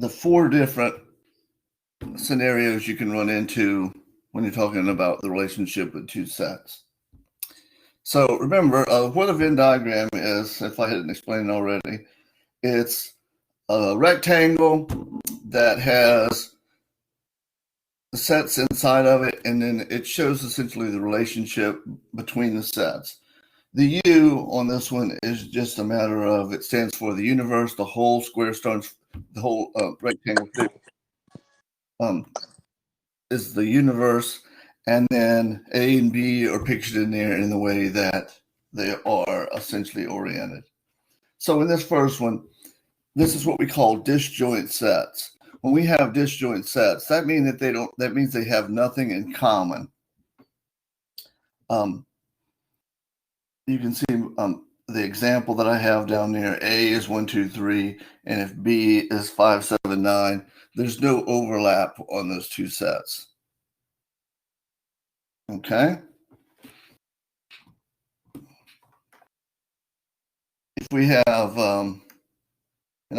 the four different scenarios you can run into when you're talking about the relationship with two sets. So remember, what a Venn diagram is, if I hadn't explained already, it's a rectangle that has the sets inside of it, and then it shows essentially the relationship between the sets. The U on this one is just a matter of, it stands for the universe, the whole square stones, the whole rectangle is the universe, and then A and B are pictured in there in the way that they are essentially oriented. So in this first one, this is what we call disjoint sets. When we have disjoint sets, that means they have nothing in common. You can see the example that I have down there. A is 1, 2, 3, and if B is 5, 7, 9, there's no overlap on those two sets. Okay. If we have, and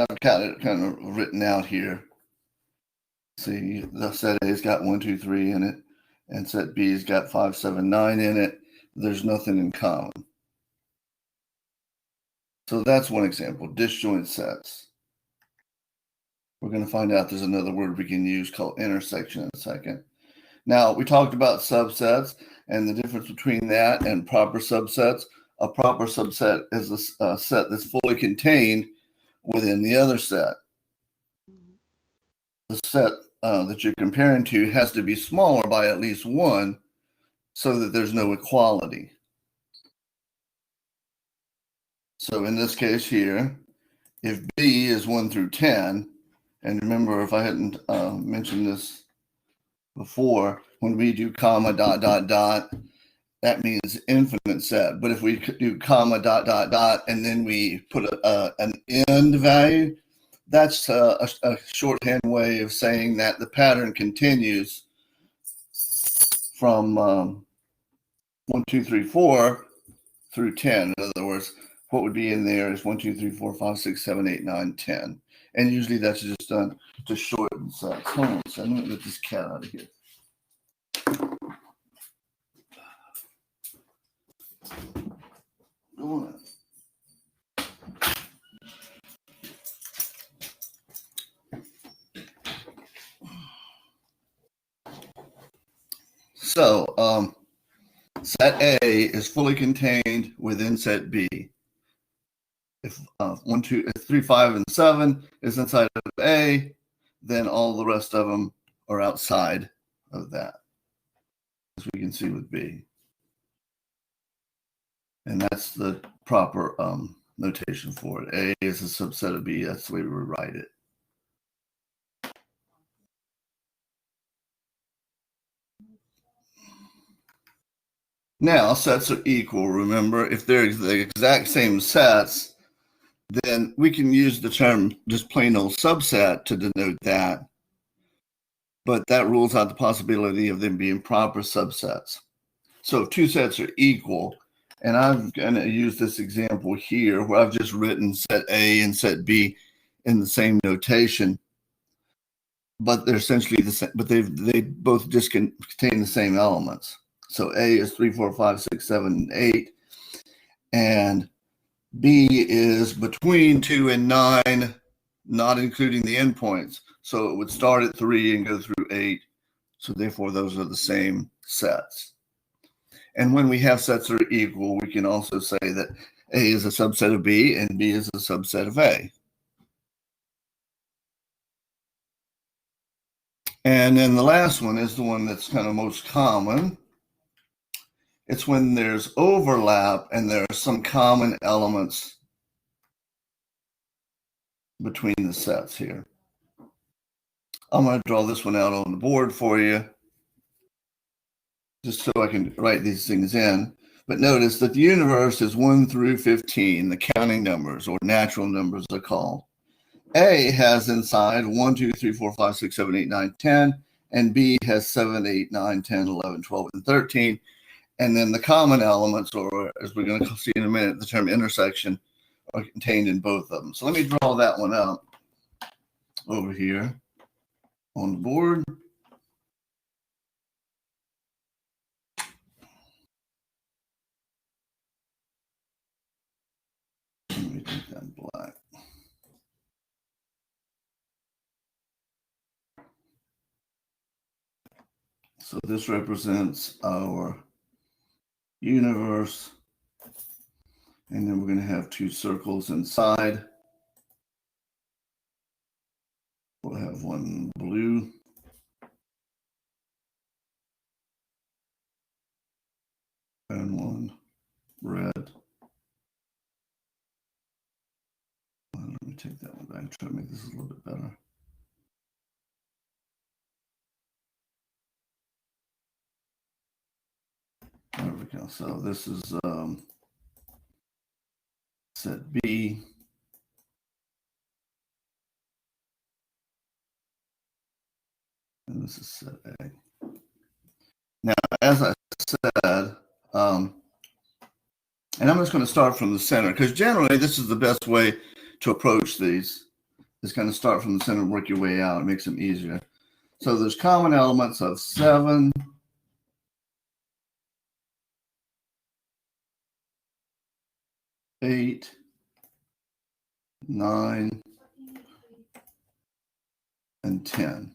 I've got it kind of written out here. See, the set A's got 1, 2, 3 in it, and set B's got 5, 7, 9 in it. There's nothing in common. So that's one example, disjoint sets. We're going to find out there's another word we can use called intersection in a second. Now, we talked about subsets and the difference between that and proper subsets. A proper subset is a set that's fully contained within the other set. The set that you're comparing to has to be smaller by at least 1 so that there's no equality. So in this case here, if B is 1 through 10, and remember, if I hadn't mentioned this before, when we do comma, dot, dot, dot, that means infinite set. But if we do comma, dot, dot, dot, and then we put an end value, that's a shorthand way of saying that the pattern continues from 1, 2, 3, 4 through 10. In other words, what would be in there is 1, 2, 3, 4, 5, 6, 7, 8, 9, 10. And usually that's just done to shorten sets. Hold on a second. Let me get this cat out of here. Go on. So set A is fully contained within set B. If 1, 2, 3, 5, and 7 is inside of A, then all the rest of them are outside of that, as we can see with B. And that's the proper notation for it. A is a subset of B. That's the way we would write it. Now, sets are equal. Remember, if they're the exact same sets, then we can use the term just plain old subset to denote that. But that rules out the possibility of them being proper subsets. So if two sets are equal, and I'm going to use this example here where I've just written set A and set B in the same notation, but they're essentially the same, but they both just contain the same elements. So A is 3, 4, 5, 6, 7, and 8, and B is between 2 and 9, not including the endpoints. So it would start at 3 and go through 8. So therefore, those are the same sets. And when we have sets that are equal, we can also say that A is a subset of B and B is a subset of A. And then the last one is the one that's kind of most common. It's when there's overlap and there are some common elements between the sets here. I'm going to draw this one out on the board for you, just so I can write these things in. But notice that the universe is 1 through 15, the counting numbers, or natural numbers are called. A has inside 1, 2, 3, 4, 5, 6, 7, 8, 9, 10, and B has 7, 8, 9, 10, 11, 12, and 13. And then the common elements, or as we're going to see in a minute, the term intersection, are contained in both of them. So let me draw that one up. over here on the board. Let me take that black. So this represents our universe. And then we're going to have two circles inside. We'll have one blue. And one red. Let me take that one back and try to make this a little bit better. There we go. So this is set B. And this is set A. Now, as I said, and I'm just going to start from the center, because generally this is the best way to approach these, is kind of start from the center and work your way out. It makes them easier. So there's common elements of 7, 8, 9, and 10.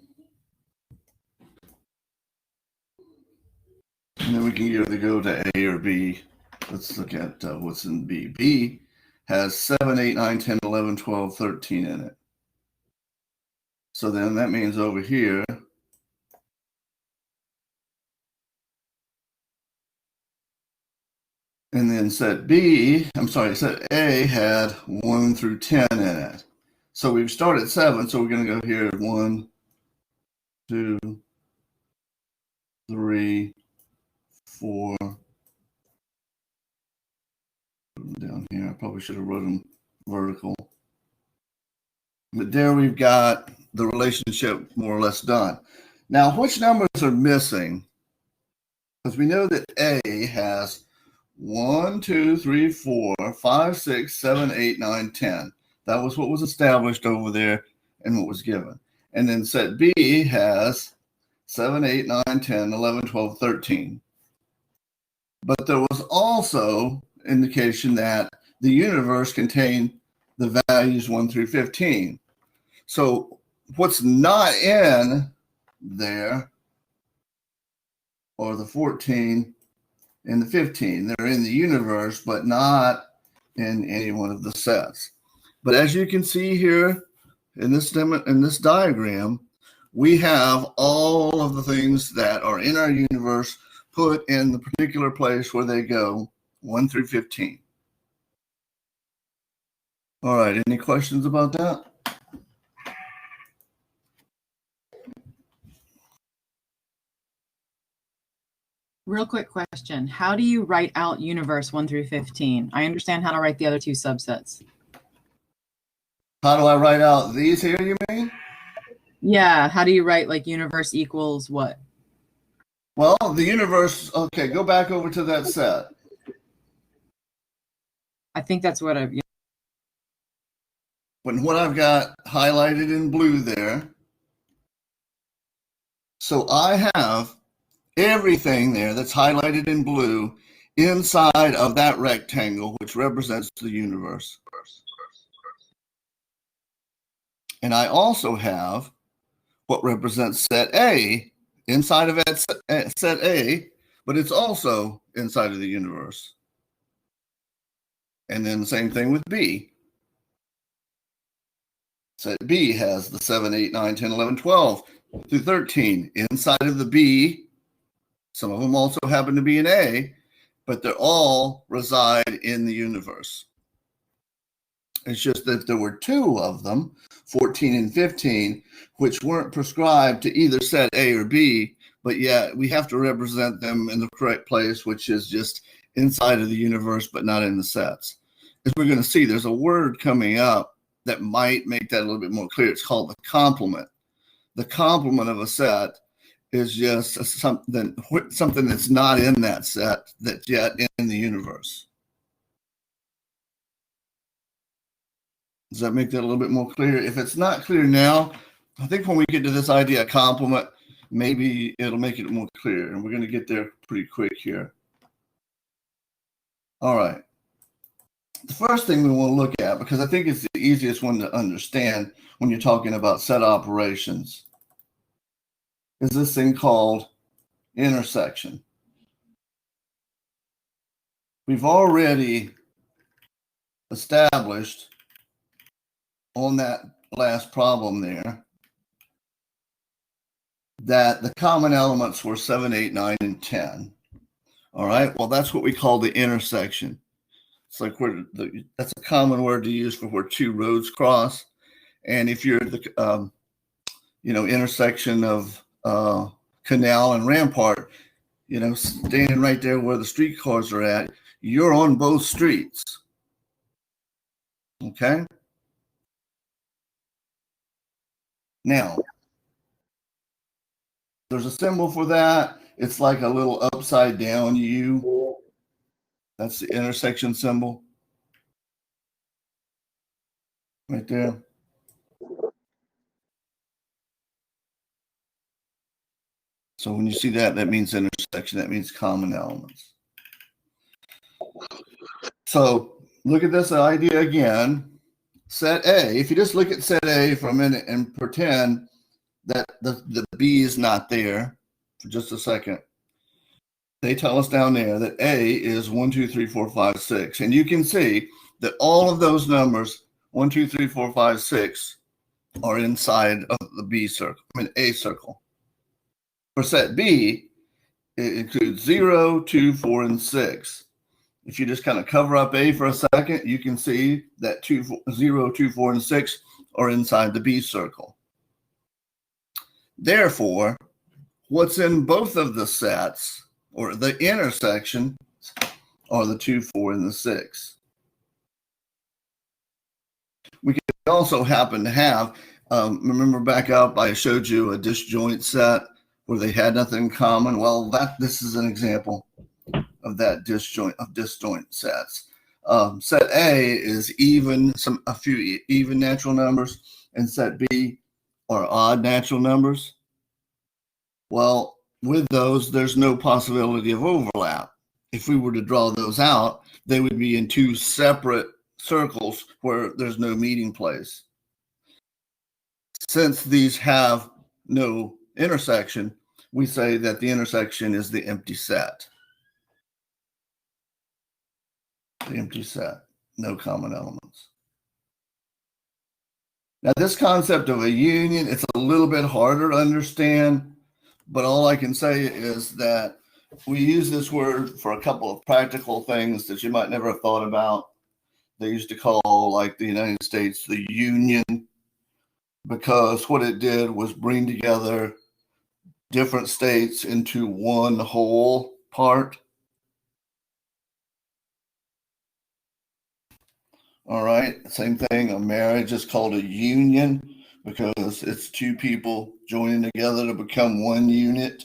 And then we can either go to A or B. Let's look at what's in B. B has 7, 8, 9, 10, 11, 12, 13 in it. So then that means over here, and then set A had 1 through 10 in it. So we've started 7, so we're going to go here 1, 2, 3, 4. Down here, I probably should have wrote them vertical. But there we've got the relationship more or less done. Now, which numbers are missing? Because we know that A has 1, 2, 3, 4, 5, 6, 7, 8, 9, 10. That was what was established over there and what was given. And then set B has 7, 8, 9, 10, 11, 12, 13. But there was also indication that the universe contained the values 1 through 15. So what's not in there are the 14 and the 15. They're in the universe, but not in any one of the sets. But as you can see here in this diagram, we have all of the things that are in our universe put in the particular place where they go, 1 through 15. All right, any questions about that? Real quick question. How do you write out universe 1 through 15? I understand how to write the other two subsets. How do I write out these here, you mean? Yeah, how do you write like universe equals what? Well, the universe, okay, go back over to that set. I think that's what I've... What I've got highlighted in blue there. So I have everything there that's highlighted in blue inside of that rectangle, which represents the universe. And I also have what represents set A inside of set A, but it's also inside of the universe. And then the same thing with B. Set B has the 7, 8, 9, 10, 11, 12 through 13 inside of the B. Some of them also happen to be in A, but they all reside in the universe. It's just that there were 2 of them, 14 and 15, which weren't prescribed to either set A or B, but yet we have to represent them in the correct place, which is just inside of the universe, but not in the sets. As we're going to see, there's a word coming up that might make that a little bit more clear. It's called the complement. The complement of a set is just something that's not in that set that's yet in the universe. Does that make that a little bit more clear? If it's not clear now, I think when we get to this idea of complement, maybe it'll make it more clear, and we're going to get there pretty quick here. All right. The first thing we want to look at, because I think it's the easiest one to understand when you're talking about set operations, is this thing called intersection. We've already established on that last problem there that the common elements were 7, 8, 9, and 10. All right, well, that's what we call the intersection. It's like that's a common word to use for where two roads cross. And if you're the intersection of Canal and Rampart, standing right there where the streetcars are at, you're on both streets. Okay? Now, there's a symbol for that. It's like a little upside down U. That's the intersection symbol. Right there. So when you see that, that means intersection. That means common elements. So look at this idea again. Set A, if you just look at set A for a minute and pretend that the B is not there for just a second, they tell us down there that A is 1, 2, 3, 4, 5, 6. And you can see that all of those numbers, 1, 2, 3, 4, 5, 6, are inside of the B circle, A circle. For set B, it includes 0, 2, 4, and 6. If you just kind of cover up A for a second, you can see that 0, 2, 4, and 6 are inside the B circle. Therefore, what's in both of the sets, or the intersection, are the 2, 4, and the 6. We could also happen to have, remember back up, I showed you a disjoint set where they had nothing in common. Well, this is an example of that disjoint sets. Set A is a few even natural numbers, and set B are odd natural numbers. Well, with those, there's no possibility of overlap. If we were to draw those out, they would be in two separate circles where there's no meeting place. Since these have no intersection, we say that the intersection is the empty set. The empty set, no common elements. Now, this concept of a union, it's a little bit harder to understand, but all I can say is that we use this word for a couple of practical things that you might never have thought about. They used to call, like the United States, the Union, because what it did was bring together different states into one whole part. All right, same thing. A marriage is called a union because it's two people joining together to become one unit.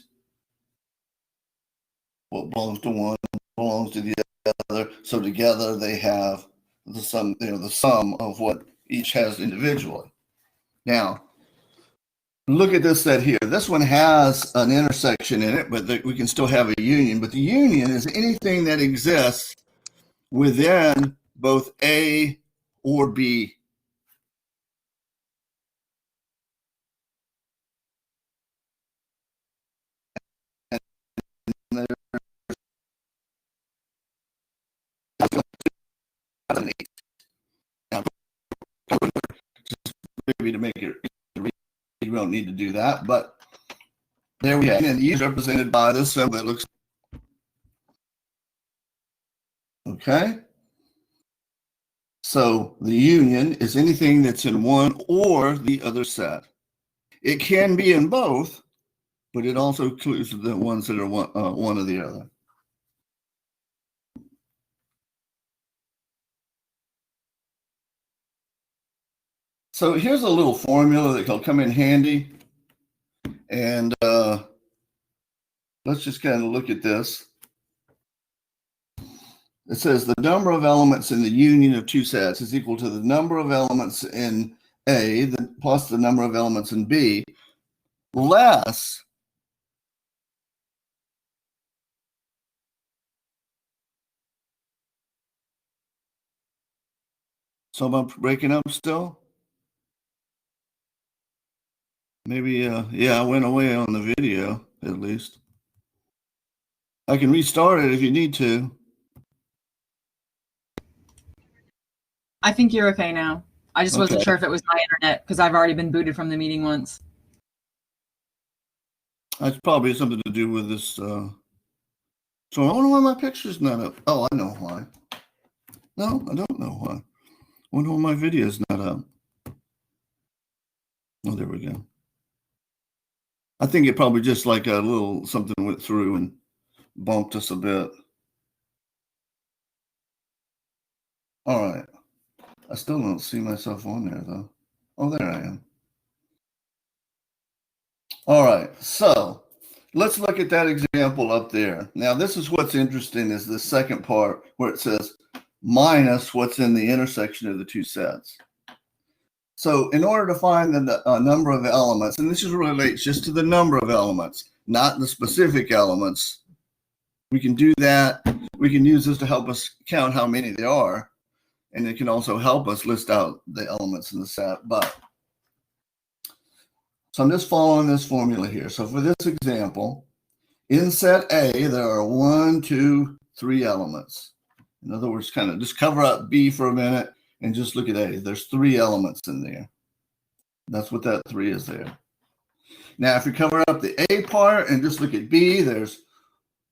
What belongs to one belongs to the other. So together they have the sum of what each has individually. Now, look at this set here. This one has an intersection in it, but we can still have a union. But the union is anything that exists within both A or B. And now, maybe to make it, you don't need to do that, but there we have it. And E is represented by this symbol that looks okay. So the union is anything that's in one or the other set. It can be in both, but it also includes the ones that are one or the other. So here's a little formula that will come in handy. And let's just kind of look at this. It says the number of elements in the union of two sets is equal to the number of elements in A plus the number of elements in B less so am I breaking up still? Maybe, yeah, I went away on the video, at least. I can restart it if you need to. I think you're okay now. I just wasn't Okay. sure if it was my internet because I've already been booted from the meeting once. That's probably something to do with this. So I wonder why my picture's not up. Oh, I know why. No, I don't know why. I wonder why my video's not up. Oh, there we go. I think it probably just like a little something went through and bumped us a bit. All right. I still don't see myself on there, though. Oh, there I am. All right. So let's look at that example up there. Now, this is what's interesting is the second part where it says minus what's in the intersection of the two sets. So in order to find the number of elements, and this relates just to the number of elements, not the specific elements, we can do that. We can use this to help us count how many there are. And it can also help us list out the elements in the set. So I'm just following this formula here. So for this example, in set A, there are 1, 2, 3 elements. In other words, kind of just cover up B for a minute and just look at A. There's 3 elements in there. That's what that 3 is there. Now, if you cover up the A part and just look at B, there's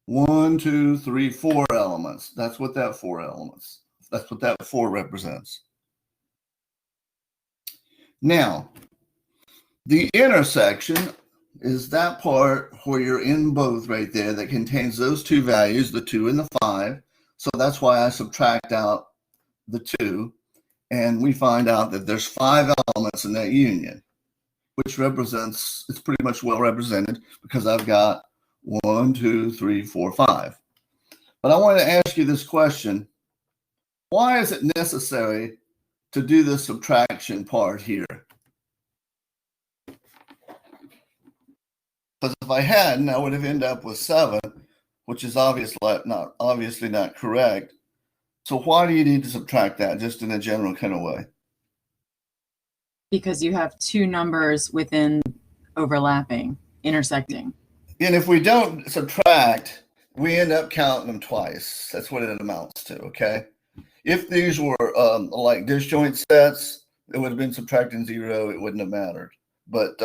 1, 2, 3, 4 elements. That's what that 4 elements. That's what that 4 represents. Now, the intersection is that part where you're in both right there that contains those two values, the 2 and the 5. So that's why I subtract out the 2. And we find out that there's 5 elements in that union, which represents, it's pretty much well represented because I've got 1, 2, 3, 4, 5. But I want to ask you this question. Why is it necessary to do the subtraction part here? Because if I hadn't, I would have ended up with 7, which is obviously not correct. So why do you need to subtract that, just in a general kind of way? Because you have 2 numbers within overlapping, intersecting. And if we don't subtract, we end up counting them twice. That's what it amounts to, okay? If these were like disjoint sets, it would have been subtracting 0. It wouldn't have mattered. But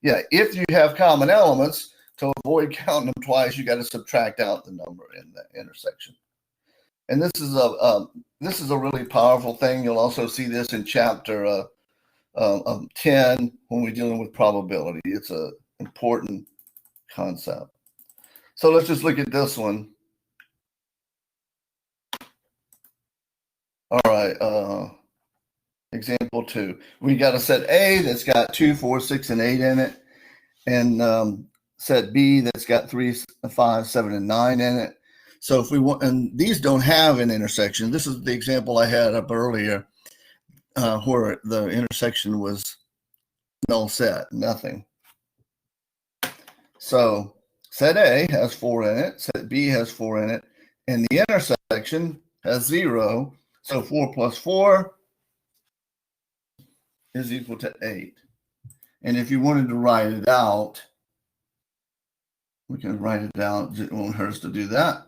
yeah, if you have common elements, to avoid counting them twice, you got to subtract out the number in the intersection. And this is a really powerful thing. You'll also see this in chapter 10 when we're dealing with probability. It's an important concept. So let's just look at this one. All right. Example 2. We got a set A that's got 2, 4, 6, and 8 in it, and set B that's got 3, 5, 7, and 9 in it. So if we want, and these don't have an intersection. This is the example I had up earlier, where the intersection was null set, nothing. So set A has 4 in it, set B has 4 in it, and the intersection has 0. So 4 plus 4 is equal to 8. And if you wanted to write it out, we can write it out. It won't hurt us to do that.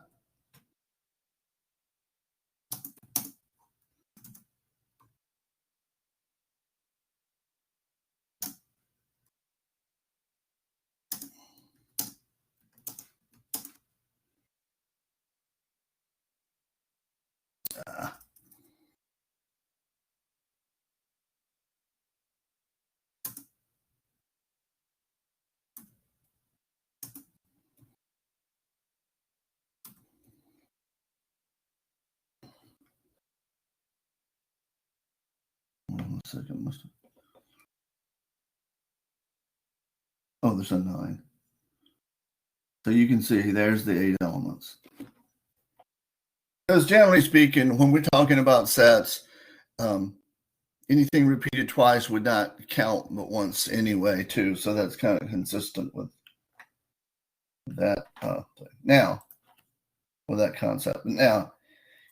One second. Oh, there's a 9. So you can see there's the 8 elements. Because generally speaking, when we're talking about sets, anything repeated twice would not count but once anyway, too. So that's kind of consistent with that now, with that concept. Now,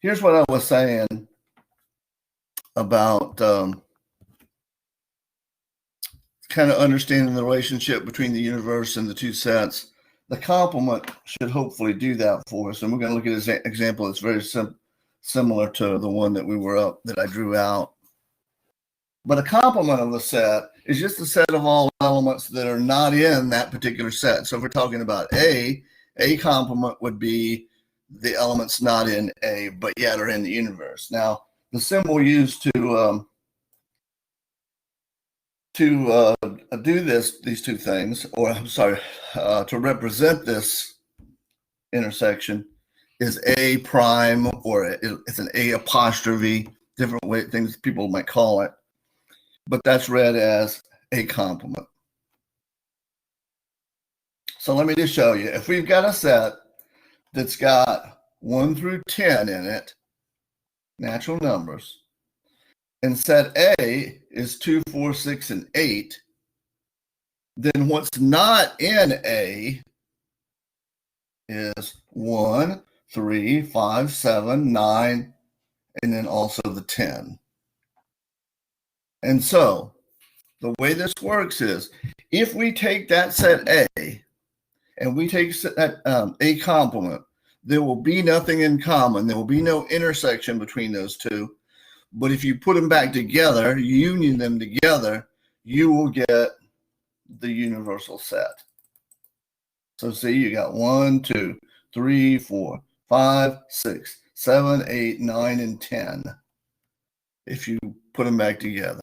here's what I was saying about kind of understanding the relationship between the universe and the two sets. The complement should hopefully do that for us. And we're going to look at an example that's very similar to the one that I drew out. But a complement of the set is just a set of all elements that are not in that particular set. So if we're talking about A complement would be the elements not in A, but yet are in the universe. Now, the symbol used to do these two things, or I'm sorry, to represent this intersection is A prime, or it's an A apostrophe, different way things people might call it, but that's read as a complement. So let me just show you. If we've got a set that's got 1 through 10 in it, natural numbers, and set A is 2, 4, 6, and 8, then what's not in A is 1, 3, 5, 7, 9, and then also the 10. And so the way this works is if we take that set A and we take that A complement, there will be nothing in common. There will be no intersection between those two. But if you put them back together, union them together, you will get the universal set. So see, you got 1, 2, 3, 4, 5, 6, 7, 8, 9, and 10. If you put them back together.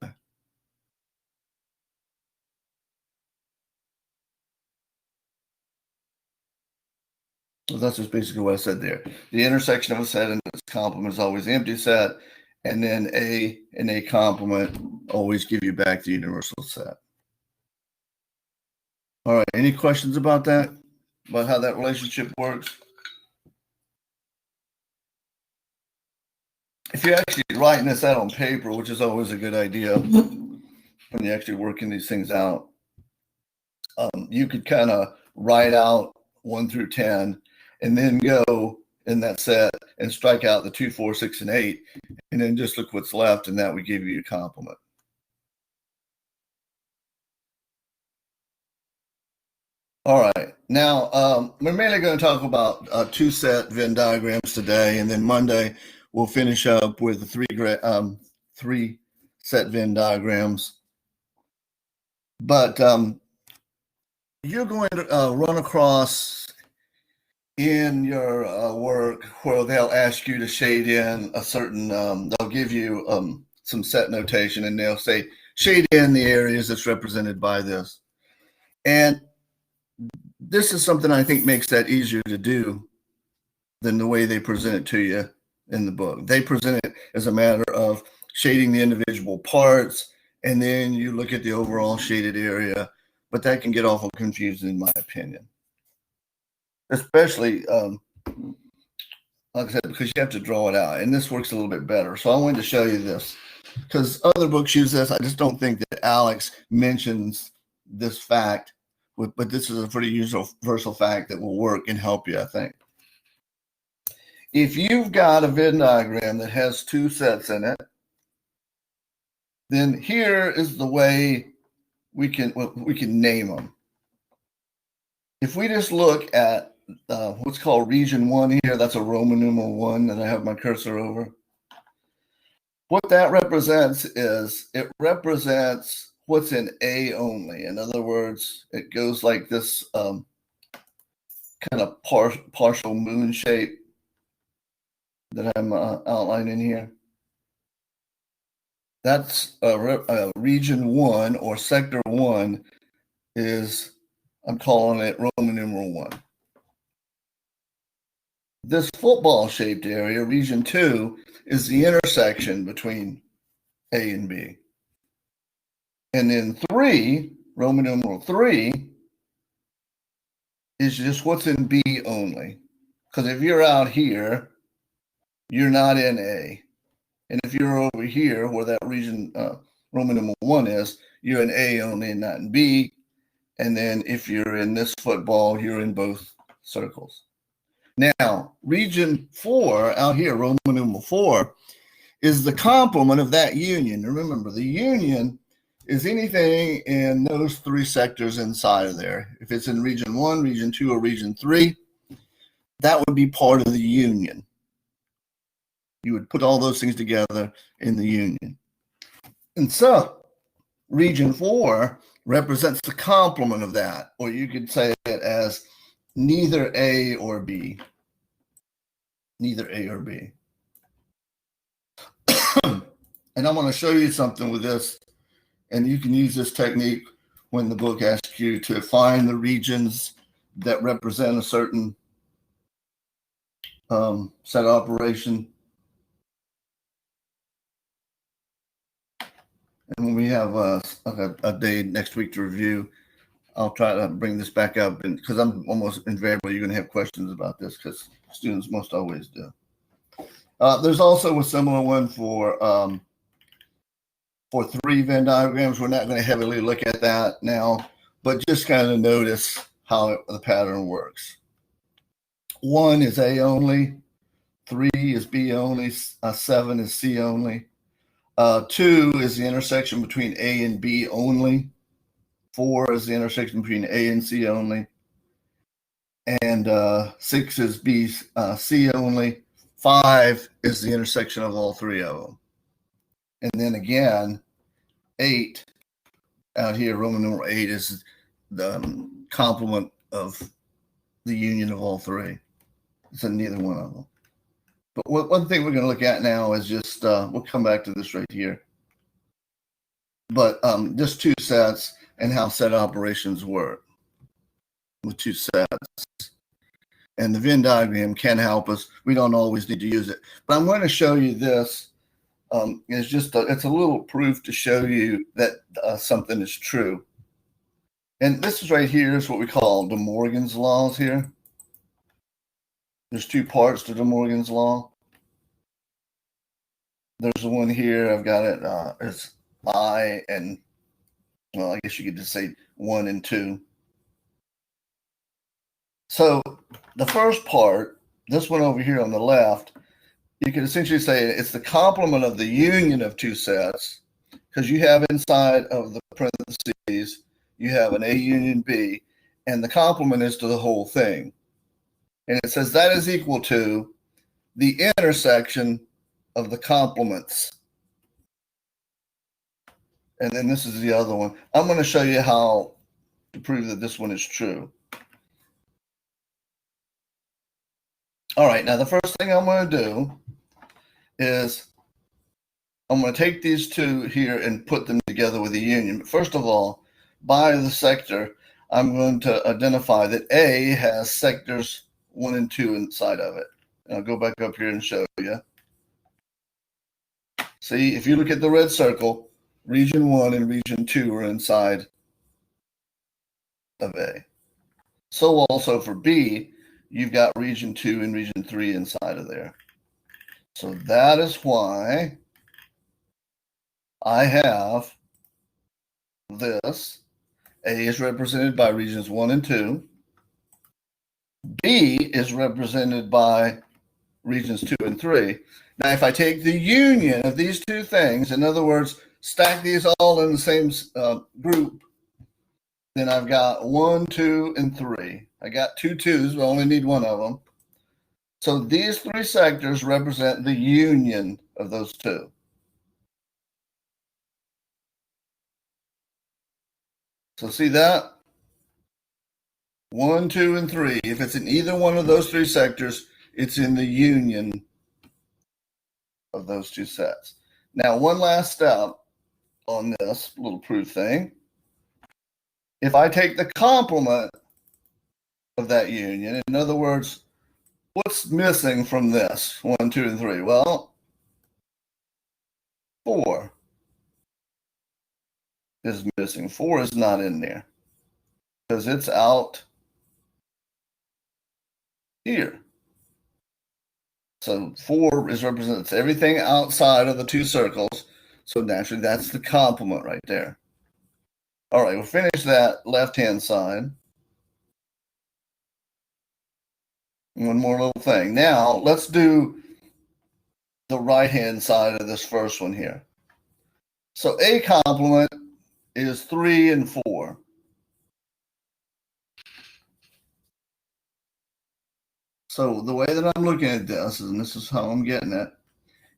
So that's just basically what I said there. The intersection of a set and its complement is always the empty set, and then A and A complement always give you back the universal set. All right, any questions about that? About how that relationship works? If you're actually writing this out on paper, which is always a good idea when you're actually working these things out, you could kind of write out 1 through 10 and then go in that set and strike out the 2, 4, 6, and 8, and then just look what's left, and that would give you a complement. All right. Now, we're mainly going to talk about two-set Venn diagrams today, and then Monday we'll finish up with the three-set Venn diagrams. But you're going to run across in your work where they'll ask you to shade in a certain, they'll give you some set notation, and they'll say, shade in the areas that's represented by this. And this is something I think makes that easier to do than the way they present it to you in the book. They present it as a matter of shading the individual parts, and then you look at the overall shaded area, but that can get awful confusing in my opinion. Especially, like I said, because you have to draw it out, and this works a little bit better. So I wanted to show you this, because other books use this. I just don't think that Alex mentions this fact, but this is a pretty universal fact that will work and help you, I think. If you've got a Venn diagram that has two sets in it, then here is the way we can name them. If we just look at what's called region 1 here, that's a Roman numeral 1 that I have my cursor over. What that represents is it represents what's in A only. In other words, it goes like this kind of partial moon shape that I'm outlining here. That's region 1 or sector 1 is, I'm calling it Roman numeral 1. This football shaped area, region 2, is the intersection between A and B. And then 3, Roman numeral 3, is just what's in B only. Because if you're out here, you're not in A. And if you're over here where that region Roman numeral 1 is, you're in A only and not in B. And then if you're in this football, you're in both circles. Now, region 4 out here, Roman numeral 4, is the complement of that union. Remember, the union is anything in those 3 sectors inside of there. If it's in region 1, region 2, or region 3, that would be part of the union. You would put all those things together in the union. And so region 4 represents the complement of that, or you could say it as neither A or B. Neither A or B. And I'm going to show you something with this, and you can use this technique when the book asks you to find the regions that represent a certain set operation. And when we have a day next week to review, I'll try to bring this back up, and because I'm almost invariably you're going to have questions about this, because students most always do. There's also a similar one for 3 Venn diagrams. We're not going to heavily look at that now, but just kind of notice how the pattern works. 1 is A only, 3 is B only, 7 is C only. 2 is the intersection between A and B only. 4 is the intersection between A and C only. And 6 is B, C only. 5 is the intersection of all 3 of them. And then again, 8 out here, Roman numeral 8 is the complement of the union of all 3. So neither one of them. But one thing we're going to look at now is just, we'll come back to this right here. But just 2 sets and how set operations work with 2 sets. And the Venn diagram can help us. We don't always need to use it. But I'm going to show you this. It's just it's a little proof to show you that something is true. And this is right here is what we call De Morgan's laws here. There's 2 parts to De Morgan's law. There's the one here. I've got it. It's I and, well, I guess you could just say 1 and 2. So the first part, this one over here on the left, you can essentially say it's the complement of the union of 2 sets, because you have inside of the parentheses, you have an A union B, and the complement is to the whole thing. And it says that is equal to the intersection of the complements. And then this is the other one. I'm going to show you how to prove that this one is true. All right, now the first thing I'm going to do is I'm going to take these 2 here and put them together with a union. But first of all, by the sector, I'm going to identify that A has sectors 1 and 2 inside of it. And I'll go back up here and show you. See, if you look at the red circle, region 1 and region 2 are inside of A. So also for B, you've got region 2 and region 3 inside of there. So that is why I have this. A is represented by regions 1 and 2. B is represented by regions 2 and 3. Now, if I take the union of these 2 things, in other words, stack these all in the same group, then I've got 1, 2, and 3. I got 2 2s, but I only need 1 of them. So these 3 sectors represent the union of those 2. So see that? 1, 2, and 3. If it's in either one of those 3 sectors, it's in the union of those 2 sets. Now, one last step on this little proof thing. If I take the complement of that union, in other words, what's missing from this? 1, 2, and 3. Well, 4 is missing. 4 is not in there because it's out here. So 4 represents everything outside of the two circles. So naturally, that's the complement right there. All right, we'll finish that left-hand side. One more little thing. Now, let's do the right-hand side of this first one here. So A complement is 3 and 4. So the way that I'm looking at this, and this is how I'm getting it,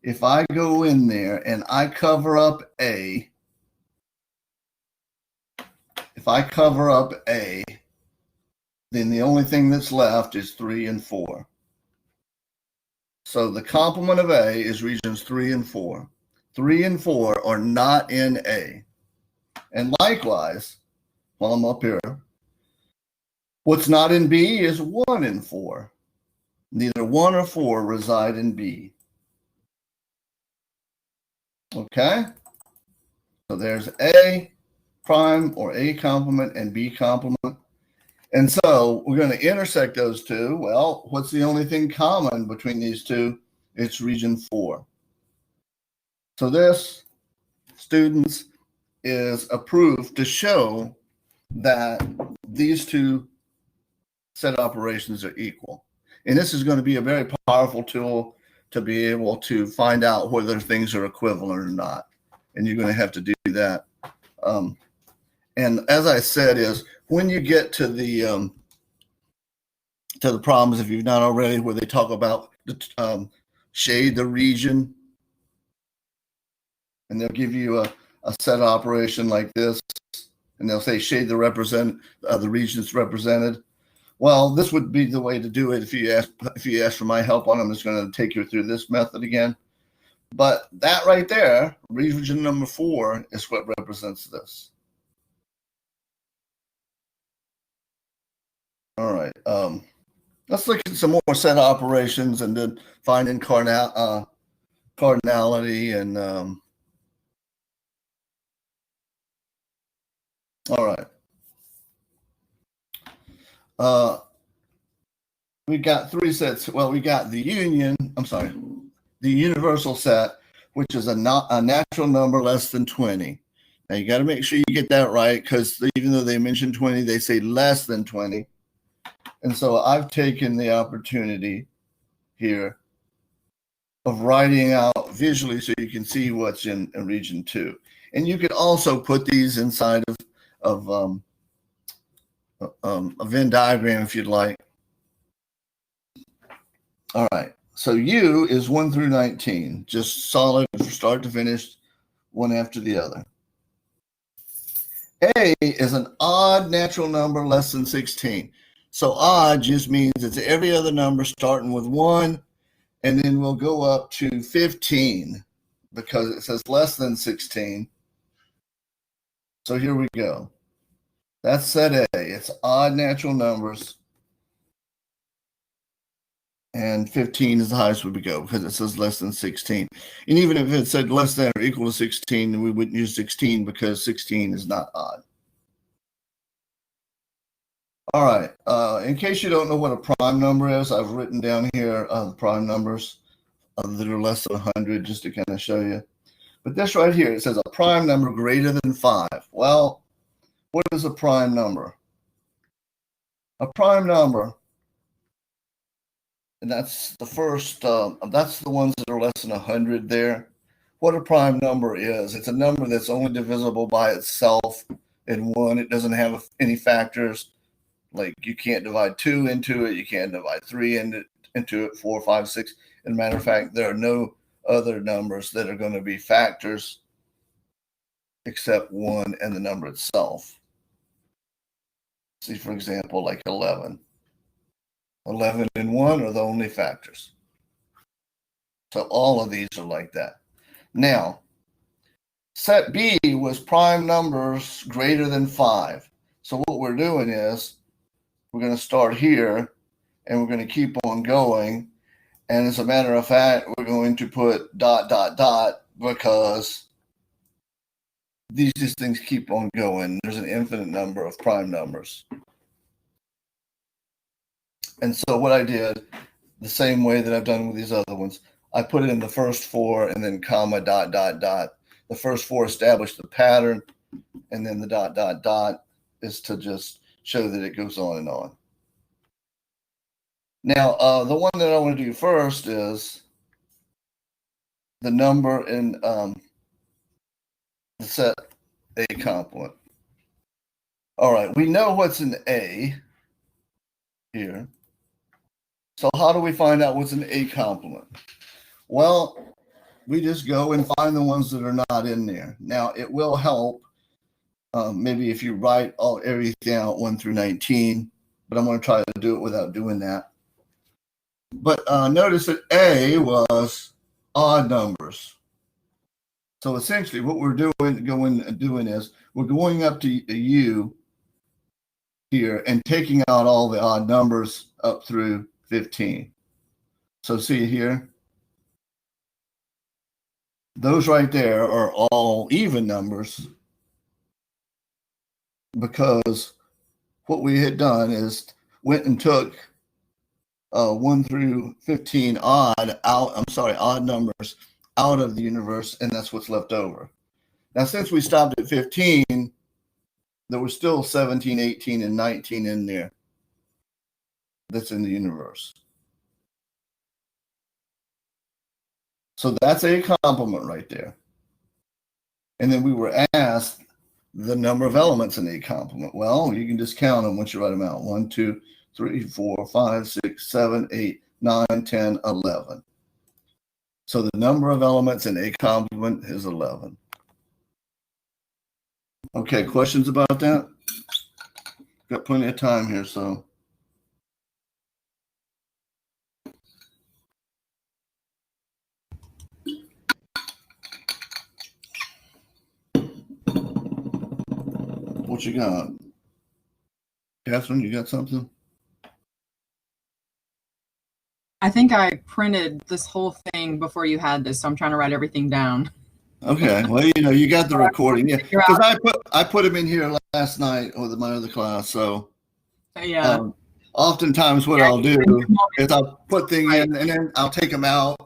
if I go in there and I cover up A, then the only thing that's left is 3 and 4. So the complement of A is regions 3 and 4. 3 and 4 are not in A. And likewise, while I'm up here, what's not in B is 1 and 4. Neither 1 or 4 reside in B. Okay? So there's A prime or A complement and B complement. And so we're going to intersect those two. Well, what's the only thing common between these two? It's region 4. So this, students, is a proof to show that these two set operations are equal. And this is going to be a very powerful tool to be able to find out whether things are equivalent or not. And you're going to have to do that. And as I said, is when you get to the problems, if you've not already, where they talk about the shade the region, and they'll give you a set operation like this, and they'll say shade the regions represented. Well, this would be the way to do it. If you ask for my help on it, I'm just going to take you through this method again. But that right there, region number 4, is what represents this. All right. Let's look at some more set operations and then finding cardinality and all right. We got 3 sets. Well, we got the universal set, which is a natural number less than 20. Now you got to make sure you get that right, because even though they mention 20, they say less than 20. And so I've taken the opportunity here of writing out visually so you can see what's in region 2. And you could also put these inside of a Venn diagram if you'd like. All right. So U is 1 through 19, just solid from start to finish, one after the other. A is an odd natural number less than 16. So odd just means it's every other number starting with 1, and then we'll go up to 15 because it says less than 16. So here we go. That's set A. It's odd natural numbers. And 15 is the highest we would go because it says less than 16. And even if it said less than or equal to 16, we wouldn't use 16 because 16 is not odd. All right. In case you don't know what a prime number is, I've written down here the prime numbers that are less than 100 just to kind of show you. But this right here, it says a prime number greater than 5. Well, what is a prime number? A prime number, and that's the first, that's the ones that are less than 100 there. What a prime number is, it's a number that's only divisible by itself in 1. It doesn't have any factors. Like you can't divide 2 into it. You can't divide 3 into it, 4, 5, 6. As a matter of fact, there are no other numbers that are going to be factors except 1 and the number itself. See, for example, like 11. 11 and 1 are the only factors. So all of these are like that. Now, set B was prime numbers greater than 5. So what we're doing is we're going to start here and we're going to keep on going. And as a matter of fact, we're going to put ... because these things keep on going. There's an infinite number of prime numbers. And so what I did the same way that I've done with these other ones. I put in the first four and then comma, dot, dot, dot. The first four establish the pattern, and then the dot, dot, dot is to just show that it goes on and on. Now, the one that I want to do first is the number in the set A complement. All right, we know what's an A here. So how do we find out what's an A complement? Well, we just go and find the ones that are not in there. Now, it will help maybe if you write everything out 1 through 19, but I'm going to try to do it without doing that. But notice that A was odd numbers. So essentially what we're doing is we're going up to U here and taking out all the odd numbers up through 15. So see here, those right there are all even numbers, because what we had done is went and took 1 through 15 odd numbers out of the universe, and that's what's left over. Now, since we stopped at 15, there was still 17, 18, and 19 in there that's in the universe. So that's a complement right there. And then we were asked the number of elements in a complement. Well, you can just count them once you write them out. 1, 2, 3, 4, 5, 6, 7, 8, 9, 10, 11. So the number of elements in a complement is 11. Okay, questions about that? Got plenty of time here, so. What you got? Catherine, you got something? I think I printed this whole thing before you had this, so I'm trying to write everything down. Okay, well, you got the recording, yeah. Because I put them in here last night with my other class, so yeah. Oftentimes what I'll do is I'll put things in and then I'll take them out,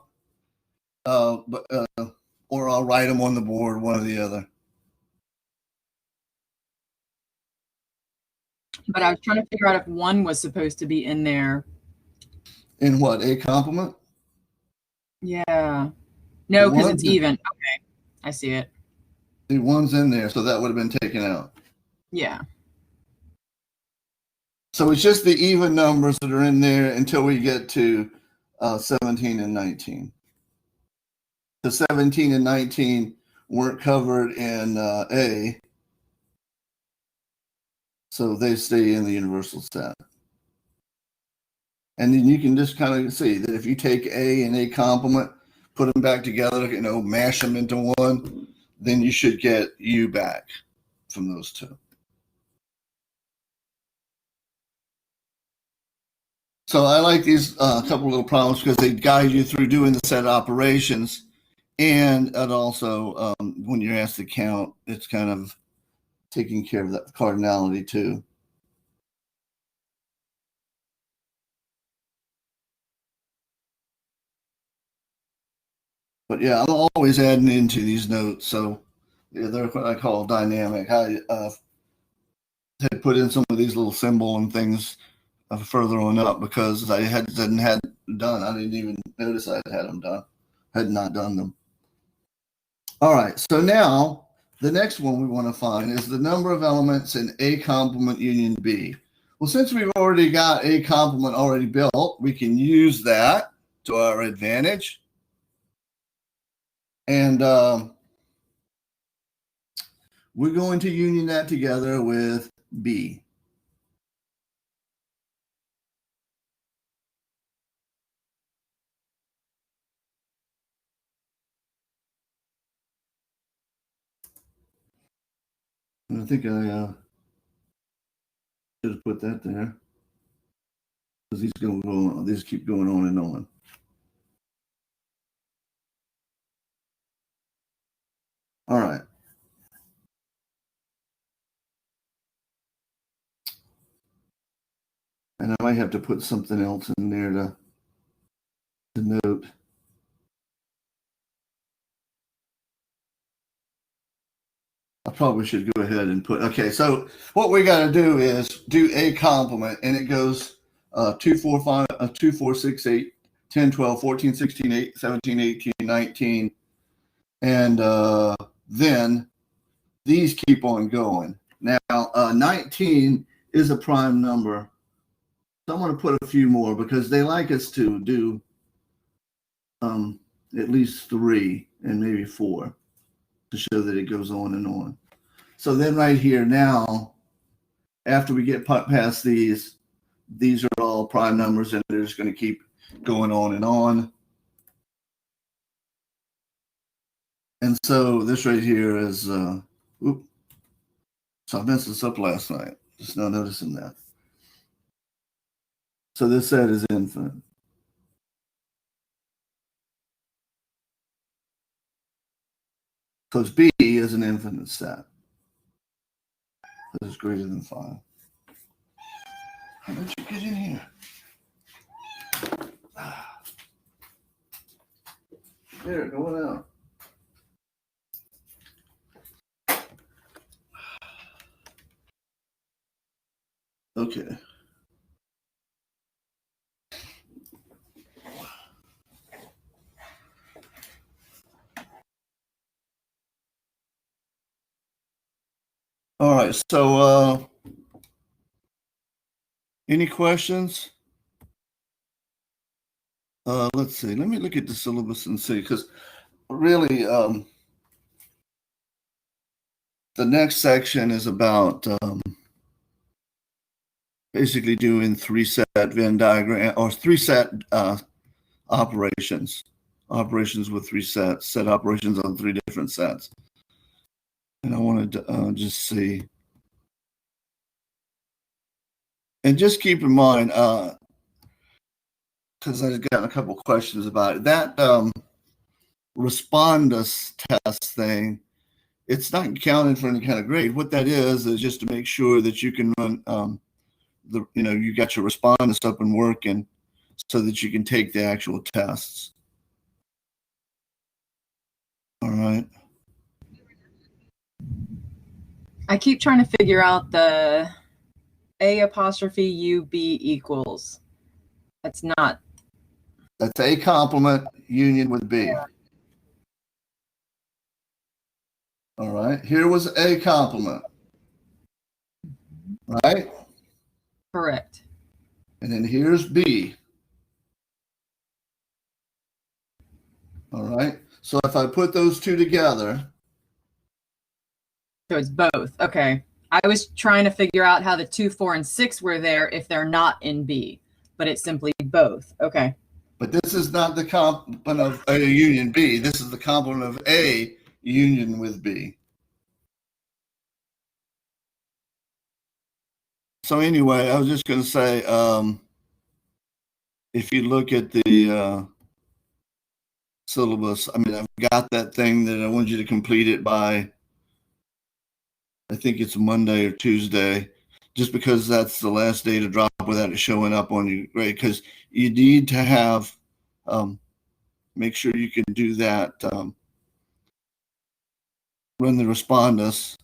or I'll write them on the board, one or the other. But I was trying to figure out if 1 was supposed to be in there. In what, a complement? Yeah. No, because it's even. Okay, I see it. The 1's in there, so that would have been taken out. Yeah. So it's just the even numbers that are in there until we get to 17 and 19. The 17 and 19 weren't covered in A, so they stay in the universal set. And then you can just kind of see that if you take A and A complement, put them back together, mash them into one, then you should get U back from those two. So I like these couple little problems because they guide you through doing the set operations. And it also, when you're asked to count, it's kind of taking care of that cardinality too. But yeah, I'm always adding into these notes. So yeah, they're what I call dynamic. I had put in some of these little symbol and things further on up because I hadn't had done. I didn't even notice I had them done. Had not done them. All right. So now the next one we want to find is the number of elements in A complement union B. Well, since we've already got A complement already built, we can use that to our advantage. And we're going to union that together with B. And I think I should have put that there because these keep going on and on. All right. And I might have to put something else in there to denote I probably should go ahead and put, okay, so what we got to do is do a complement, and it goes 2, 4, 5, 2, 4, 6, 8, 10, 12, 14, 16, 8, 17, 18, 19, and then these keep on going. Now, 19 is a prime number. So I'm going to put a few more because they like us to do at least 3 and maybe 4 to show that it goes on and on. So then right here now, after we get past these are all prime numbers, and they're just going to keep going on and on. And so this right here is, so I messed this up last night. Just not noticing that. So this set is infinite. Because B is an infinite set. That is greater than 5. How did you get in here? There, going out. Okay. All right, so any questions? Let's see. Let me look at the syllabus and see, because really the next section is about basically doing 3-set Venn diagram, or 3-set operations with 3 sets, set operations on 3 different sets. And I wanted to just see. And just keep in mind, because I've gotten a couple questions about it, that respondus test thing, it's not counted for any kind of grade. What that is just to make sure that you can run you got your respondus up and working so that you can take the actual tests. All right. I keep trying to figure out the A'(UB) equals. That's A complement union with B. Yeah. All right. Here was A complement. Right? Correct. And then here's B. All right. So if I put those two together. So it's both. Okay. I was trying to figure out how the 2, 4, and 6 were there if they're not in B, but it's simply both. Okay. But this is not the complement of A union B. This is the complement of A union with B. So anyway, I was just going to say, if you look at the syllabus, I mean, I've got that thing that I want you to complete it by, I think it's Monday or Tuesday, just because that's the last day to drop without it showing up on you, right? Because you need to have, make sure you can do that, run the respondus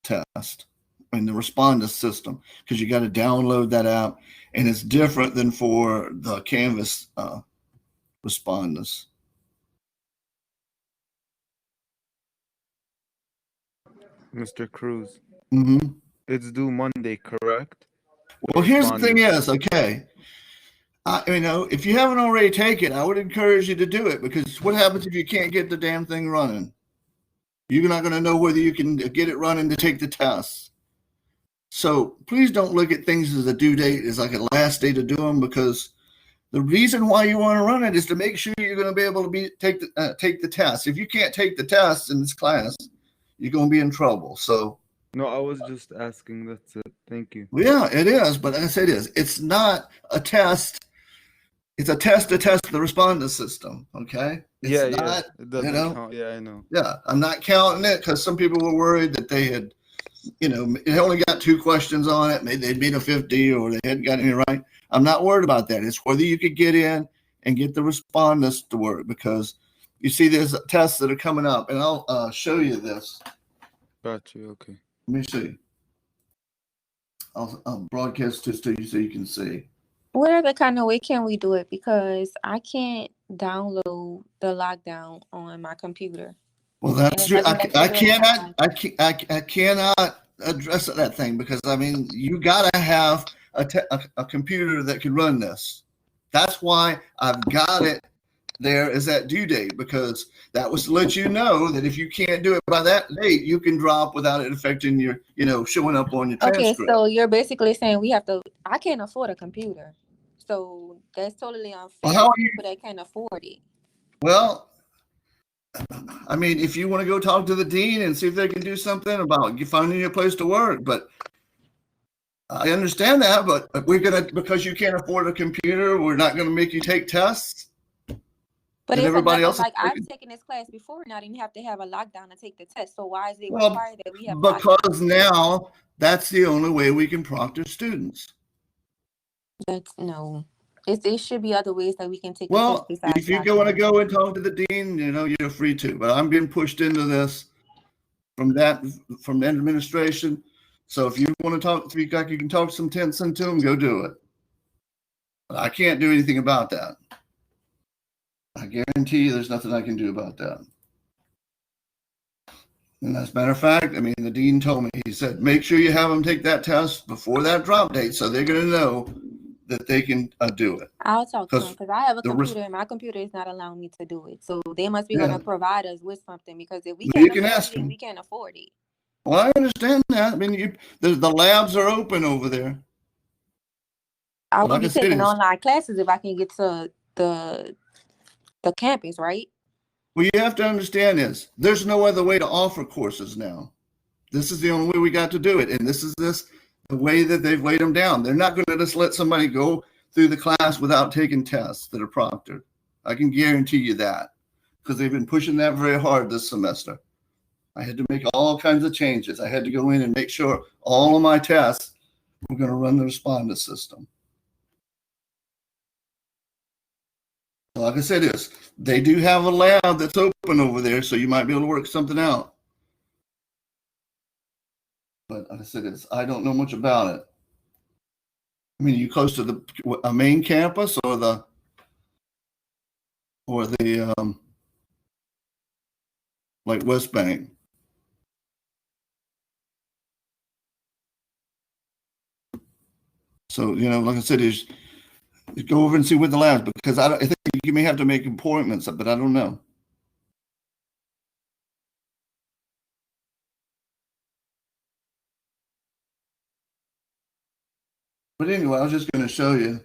test in the respondus system, because you got to download that app, and it's different than for the Canvas respondus. Mr. Cruz, Mm-hmm. it's due Monday, correct? Well, here's the thing is, okay, if you haven't already taken, I would encourage you to do it, because what happens if you can't get the damn thing running? You're not going to know whether you can get it running to take the test. So please don't look at things as a due date, as like a last day to do them, because the reason why you want to run it is to make sure you're going to be able to take the test. If you can't take the test in this class, you're going to be in trouble. So no, I was just asking. That's it. Thank you. Yeah, it is, but I say it is. It's not a test. It's a test to test the respondus system. Okay. It's not, it doesn't count. Yeah, I know. Yeah, I'm not counting it because some people were worried that they had, it only got 2 questions on it. Maybe they'd beat a 50 or they hadn't got any right. I'm not worried about that. It's whether you could get in and get the respondents to work, because you see there's tests that are coming up, and I'll show you this. Got you. Okay. Let me see. I'll broadcast this to you so you can see. What other kind of way can we do it? Because I can't download the lockdown on my computer. Well, that's true. I cannot address that thing, because I mean, you got to have a computer that can run this. That's why I've got it there as that due date, because that was to let you know that if you can't do it by that date, you can drop without it affecting your, showing up on your transcript. Okay, so you're basically saying I can't afford a computer. So that's totally unfair to people that can't afford it. Well, I mean, if you want to go talk to the dean and see if they can do something about you finding a place to work, but I understand that, but because you can't afford a computer, we're not going to make you take tests. But it's everybody else I've taken this class before, and I didn't have to have a lockdown to take the test. So why is it required that we have? Because now that's the only way we can proctor students. It should be other ways that we can take. Well, if you want to go and talk to the dean, you're free to. But I'm being pushed into this from the administration. So if you want to talk, if you can talk some sense into them, go do it. But I can't do anything about that. I guarantee you, there's nothing I can do about that. And as a matter of fact, I mean, the dean told me, he said, make sure you have them take that test before that drop date, so they're going to know that they can do it. I'll talk to them, because I have a computer and my computer is not allowing me to do it. So they must be going to provide us with something, because if we can't afford it, we can't afford it. Well, I understand that. I mean, the labs are open over there. I will be taking online classes if I can get to the campus, right? Well, you have to understand this. There's no other way to offer courses now. This is the only way we got to do it. And this is the way that they've laid them down. They're not going to just let somebody go through the class without taking tests that are proctored. I can guarantee you that, because they've been pushing that very hard this semester. I had to make all kinds of changes. I had to go in and make sure all of my tests were going to run the respondent system. Like I said, they do have a lab that's open over there, so you might be able to work something out. But like I said, I don't know much about it. I mean, you close to a main campus or the like West Bank? So, like I said, is go over and see what the labs, because I think you may have to make appointments, but I don't know. But anyway, I was just going to show you.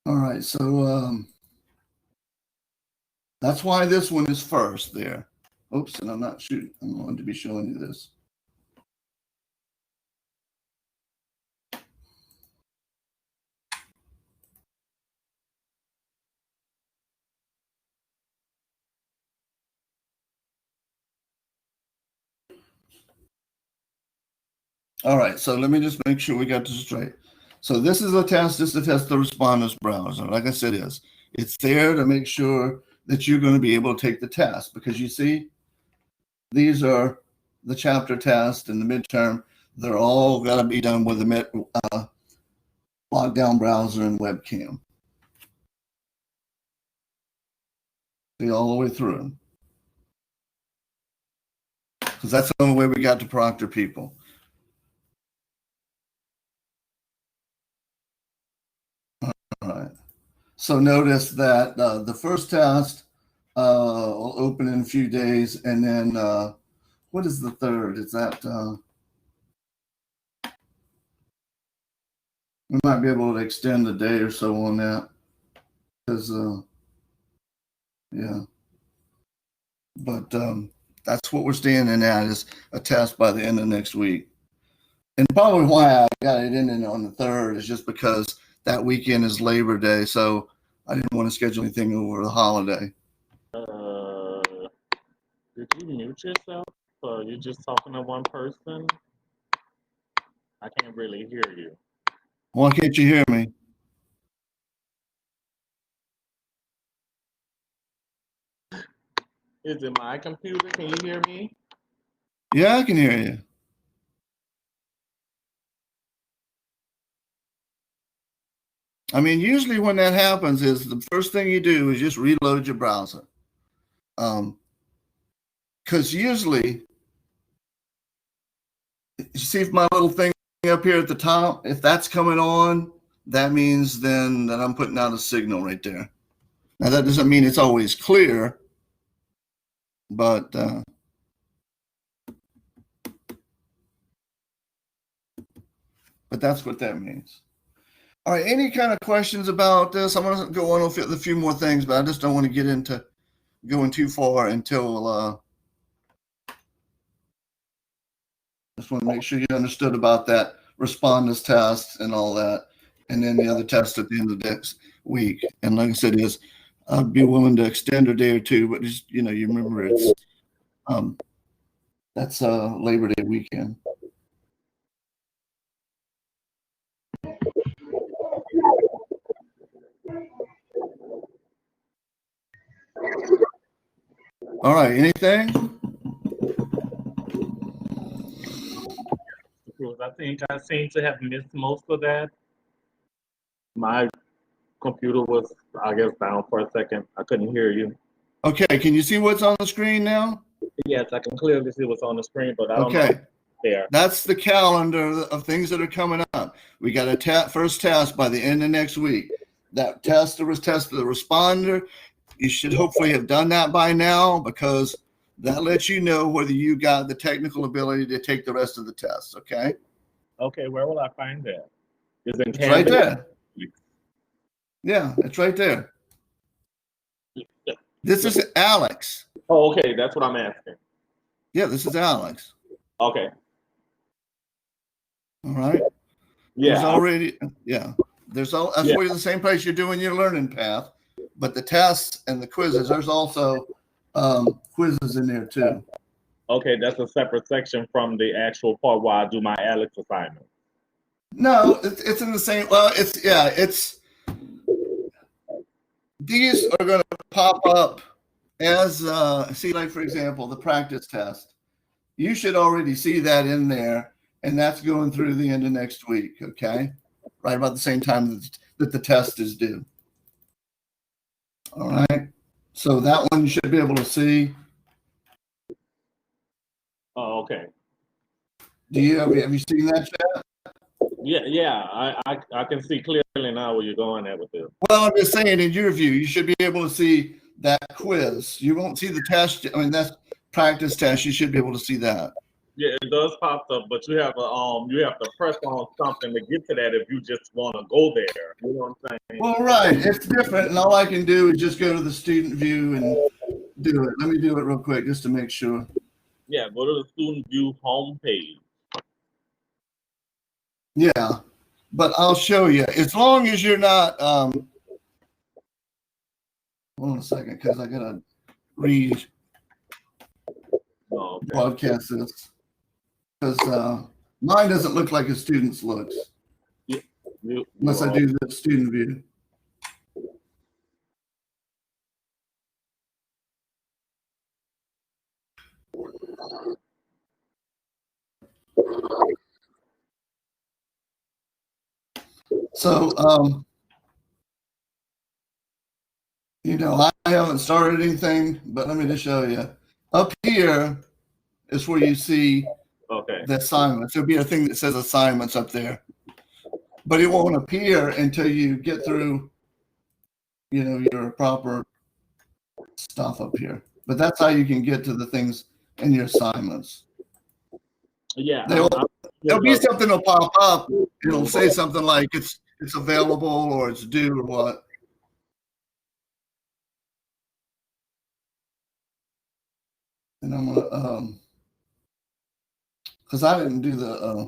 All right, so that's why this one is first there. Oops, and I'm not shooting. I'm going to be showing you this. All right, so let me just make sure we got this straight. So this is a test. This is to test the respondent's browser. Like I said, it's there to make sure that you're going to be able to take the test, because you see, these are the chapter test and the midterm. They're all got to be done with the lockdown browser and webcam. See, all the way through. Because that's the only way we got to proctor people. All right. So notice that the first test will open in a few days, and then what is the third? Is that we might be able to extend a day or so on that, because yeah. But that's what we're standing at, is a test by the end of next week. And probably why I got it in on the 3rd is just because that weekend is Labor Day, so I didn't want to schedule anything over the holiday. Did you mute yourself, or you're just talking to one person? I can't really hear you. Why can't you hear me? Is it my computer? Can you hear me? Yeah, I can hear you. I mean, usually when that happens is the first thing you do is just reload your browser. Because usually, you see if my little thing up here at the top, if that's coming on, that means then that I'm putting out a signal right there. Now, that doesn't mean it's always clear, but that's what that means. All right, any kind of questions about this? I'm going to go on with a few more things, but I just don't want to get into going too far until just want to make sure you understood about that responders test and all that, and then the other test at the end of the next week. And like I said, I'd be willing to extend a day or two, but just you remember it's that's Labor Day weekend. All right, anything? I think I seem to have missed most of that. My computer was, I guess, down for a second. I couldn't hear you. Okay, can you see what's on the screen now? Yes, I can clearly see what's on the screen, but I don't know. Okay, There. that's the calendar of things that are coming up. We got a first test by the end of next week. That test was test of the responder. You should hopefully have done that by now because that lets you know whether you got the technical ability to take the rest of the tests. Okay. Okay, where will I find that? Is it in It's right Canvas? there. Yeah, it's right there. This is Alex. Oh, okay, that's what I'm asking. Yeah, this is Alex. Okay. All right. Yeah. There's already, yeah. That's where you're the same place you're doing your learning path, but the tests and the quizzes, there's also quizzes in there too. Okay, that's a separate section from the actual part where I do my Alex assignment. No, it's in the same. Well, it's these are going to pop up as see, like for example, the practice test. You should already see that in there, and that's going through the end of next week. Okay, right about the same time that the test is due. All right, so that one you should be able to see. Oh, okay. Have you seen that yet? Yeah. I can see clearly now where you're going at with this. Well, I'm just saying, in your view, you should be able to see that quiz. You won't see the test. I mean, that's practice test. You should be able to see that. Yeah, it does pop up, but you have to press on something to get to that if you just want to go there. You know what I'm saying? Well, right. It's different, and all I can do is just go to the student view and do it. Let me do it real quick just to make sure. Yeah, go to the student view homepage. Yeah, but I'll show you. As long as you're not. Hold on a second, because I gotta broadcast this because mine doesn't look like a student's looks unless I do the student view. So, I haven't started anything, but let me just show you. Up here is where you see the assignments. There'll be a thing that says assignments up there, but it won't appear until you get through, your proper stuff up here. But that's how you can get to the things in your assignments. Yeah. There'll be something that'll pop up. It'll say something like it's available or it's due or what. And I'm gonna because I didn't do the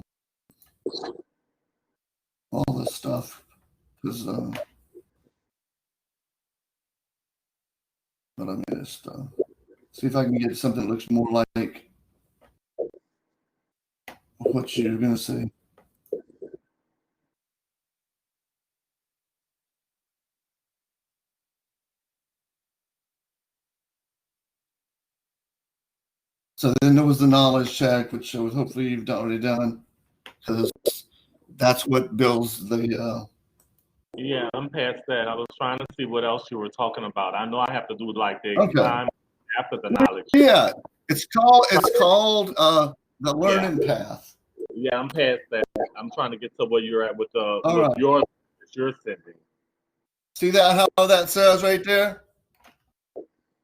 all this stuff because but I'm gonna just see if I can get something that looks more like what you're gonna see. So then there was the knowledge check, which hopefully you've already done, because that's what builds the. Yeah, I'm past that. I was trying to see what else you were talking about. I know I have to do like the Okay. time after the knowledge. Yeah, it's called the learning path. Yeah, I'm past that. I'm trying to get to where you're at with Right. you're sending. See that how that says right there?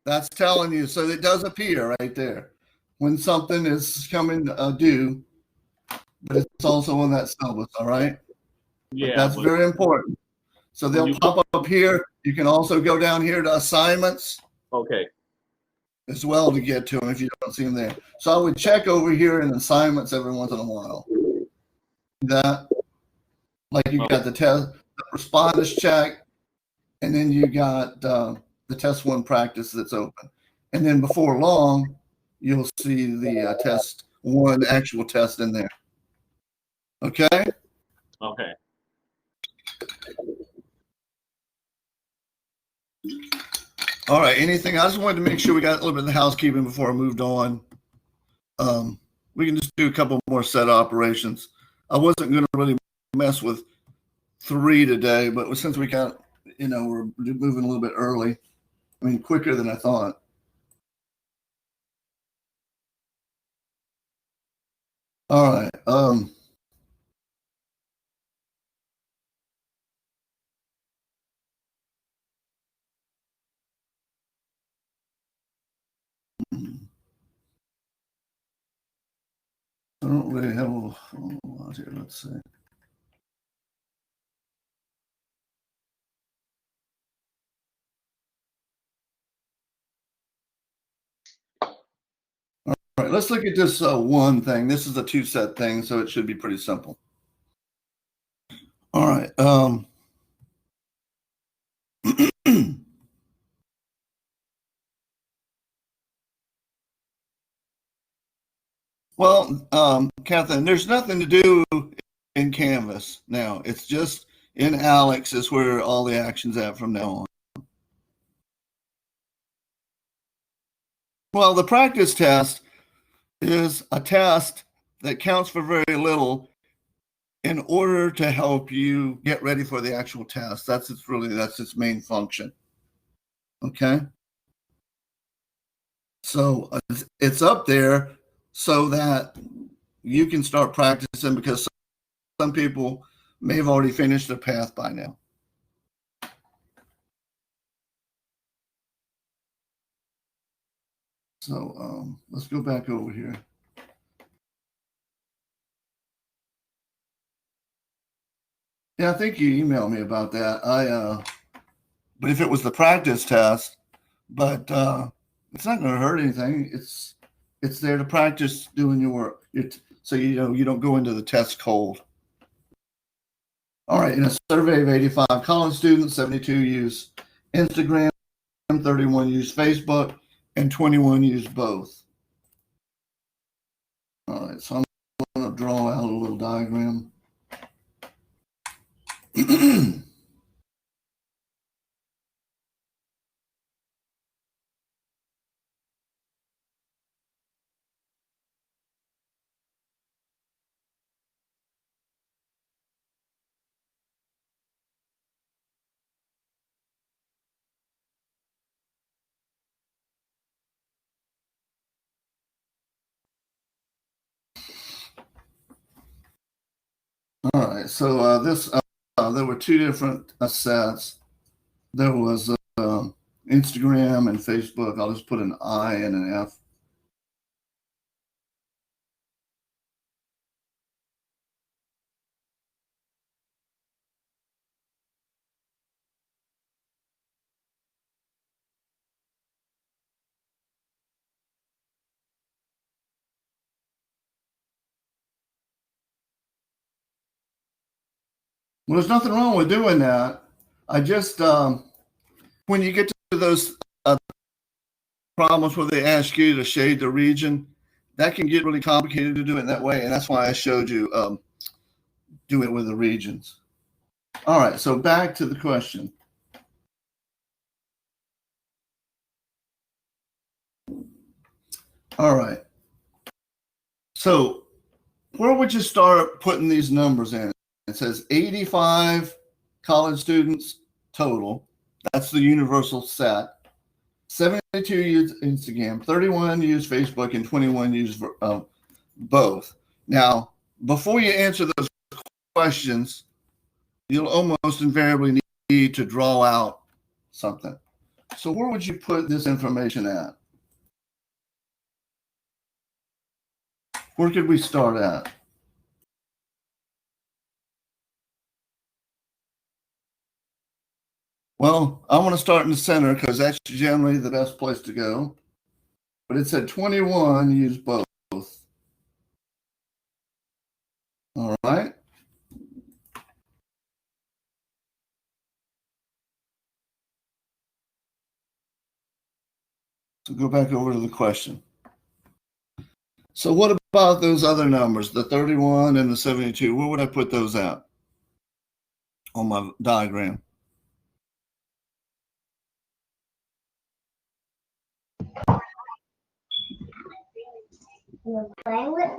That's telling you. So it does appear right there when something is coming due, but it's also on that syllabus. All right. Yeah, but that's very important. So they'll pop up here. You can also go down here to assignments. Okay. As well to get to them if you don't see them there. So I would check over here in assignments every once in a while. That, like you got the test, the responders check, and then you got the test one practice that's open. And then before long, you'll see the test one actual test in there. Okay? Okay. All right. Anything? I just wanted to make sure we got a little bit of the housekeeping before I moved on. We can just do a couple more set operations. I wasn't going to really mess with 3 today, but since we got, we're moving a little bit early. I mean, quicker than I thought. All right. I don't really have a lot here. Let's see. All right, let's look at this one thing. This is a 2-set thing, so it should be pretty simple. All right. Well, Kathleen, there's nothing to do in Canvas now. It's just in Alex is where all the action's at from now on. Well, the practice test is a test that counts for very little in order to help you get ready for the actual test. That's its main function. Okay. So it's up there so that you can start practicing, because some people may have already finished their path by now. So let's go back over here. Yeah, I think you emailed me about that. But if it was the practice test, but it's not going to hurt anything. It's there to practice doing your work. So you don't go into the test cold. All right. In a survey of 85 college students, 72 use Instagram, 31 use Facebook, and 21 use both. All right. So I'm going to draw out a little diagram. All right, so there were 2 different sets. There was Instagram and Facebook. I'll just put an I and an F. Well, there's nothing wrong with doing that. I just, when you get to those problems where they ask you to shade the region, that can get really complicated to do it that way. And that's why I showed you do it with the regions. All right, so back to the question. All right, So where would you start putting these numbers in? It says 85 college students total. That's the universal set. 72 use Instagram, 31 use Facebook, and 21 use both. Now, before you answer those questions, you'll almost invariably need to draw out something. So where would you put this information at? Where could we start at? Well, I want to start in the center because that's generally the best place to go. But it said 21 use both. All right. So go back over to the question. So what about those other numbers, the 31 and the 72? Where would I put those at on my diagram? You're playing with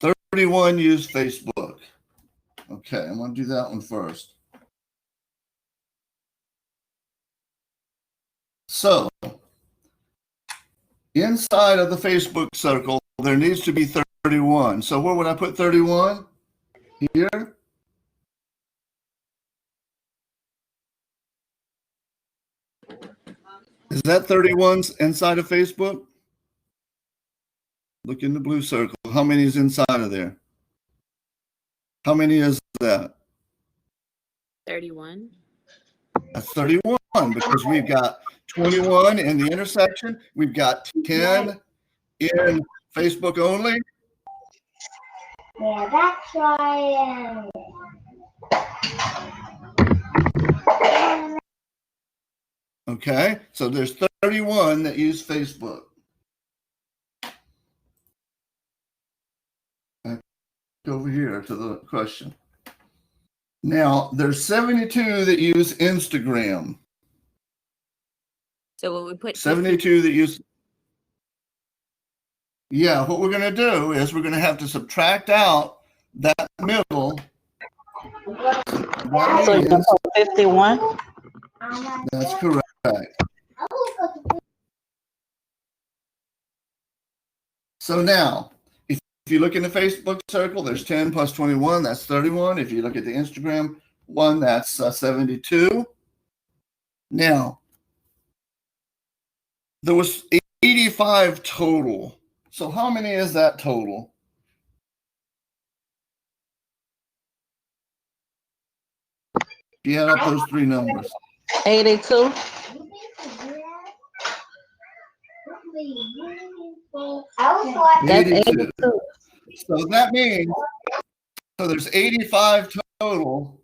me? 31 use Facebook. Okay, I'm going to do that one first. So inside of the Facebook circle, there needs to be 31. So where would I put 31? Here? Is that 31 inside of Facebook? Look in the blue circle. How many is inside of there? How many is that? 31. That's 31 because we've got 21 in the intersection. We've got 10 in Facebook only. Yeah, that's why. Okay, so there's 31 that use Facebook. Back over here to the question. Now, there's 72 that use Instagram. So what we put 72 that use. Yeah, what we're going to do is we're going to have to subtract out that middle. That So you means, put 51? that's correct. So now, if you look in the Facebook circle, there's 10 plus 21, that's 31. If you look at the Instagram one, that's 72. Now, there was 85 total. So how many is that total? If you add up those three numbers. 82? That's 82. 82. So that means, so there's 85 total.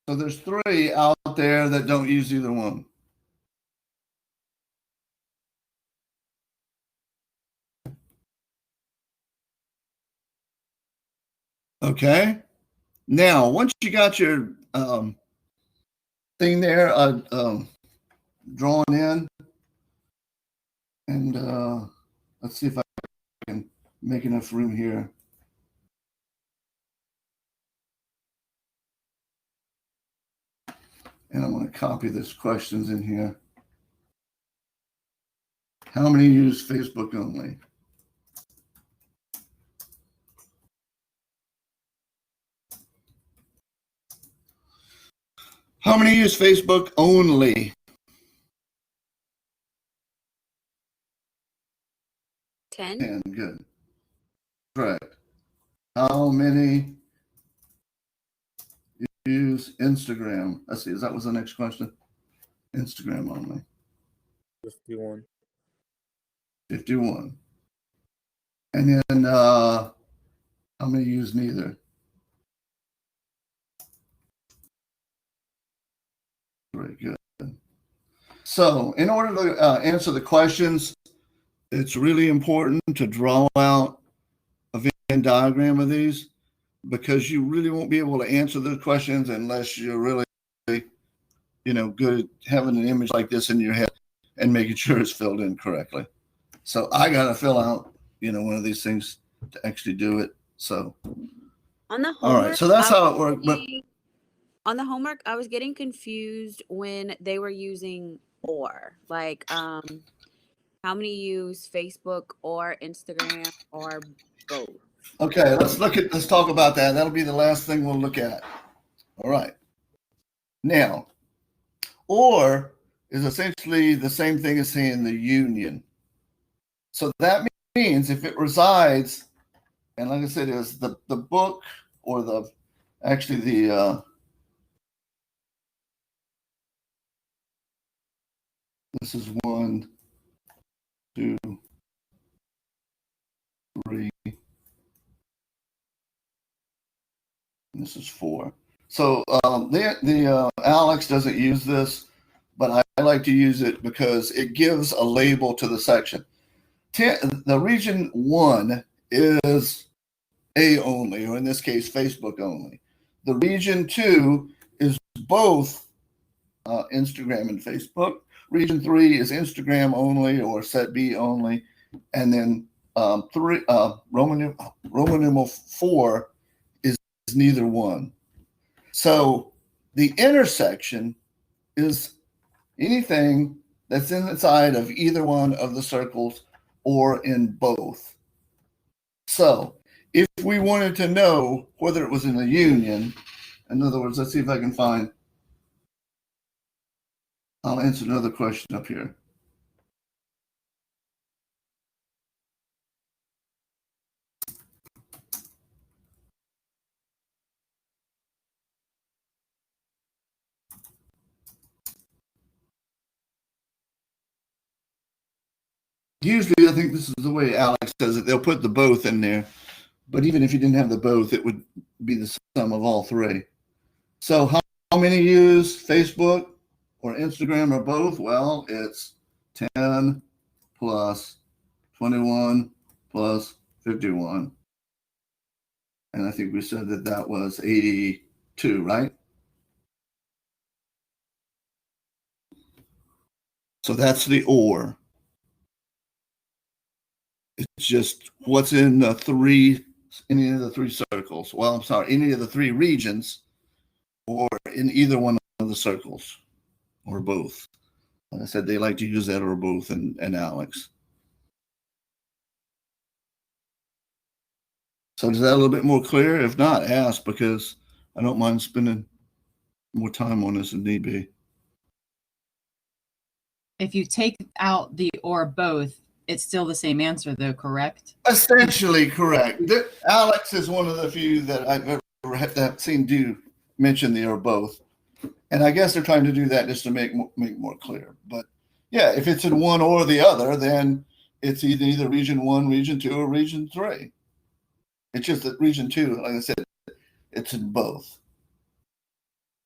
So there's 3 out there that don't use either one. Okay. Now, once you got your thing there drawn in, and let's see if I can make enough room here. And I'm going to copy this questions in here. How many use Facebook only? How many use Facebook only? 10. 10, good. Correct. How many use Instagram? Let's see, that was the next question. Instagram only. 51. 51. And then how many use neither? Very good. So in order to answer the questions, it's really important to draw out a Venn diagram of these because you really won't be able to answer the questions unless you're really, good at having an image like this in your head. and making sure it's filled in correctly. So I got to fill out, one of these things to actually do it. So, On the all homework, right. So that's how it worked. But on the homework, I was getting confused when they were using or. Like, how many use Facebook or Instagram or both? okay, let's talk about that. That'll be the last thing we'll look at. All right. Now, or is essentially the same thing as saying the union. So that means if it resides, and like I said, is the book or the this is 1, 2, 3. This is 4. So the Alex doesn't use this, but I like to use it because it gives a label to the section. The region 1 is A only, or in this case, Facebook only. The region 2 is both Instagram and Facebook. Region 3 is Instagram only or set B only, and then Roman numeral 4 is neither one. So the intersection is anything that's inside of either one of the circles or in both. So if we wanted to know whether it was in the union, in other words, let's see if I can find, I'll answer another question up here. Usually, I think this is the way Alex does it. They'll put the both in there. But even if you didn't have the both, it would be the sum of all three. So how many use Facebook or Instagram or both? Well, it's 10 plus 21 plus 51. And I think we said that was 82, right? So that's the or. It's just what's in any of the three circles. Well, I'm sorry, any of the three regions or in either one of the circles or both. Like I said, they like to use that or both and Alex. So is that a little bit more clear? If not, ask, because I don't mind spending more time on this if need be. If you take out the or both, it's still the same answer, though, correct? Essentially correct. Alex is one of the few that I've ever seen do mention the or both. And I guess they're trying to do that just to make more clear. But yeah, if it's in one or the other, then it's either region 1, region 2, or region 3. It's just that region 2, like I said, it's in both.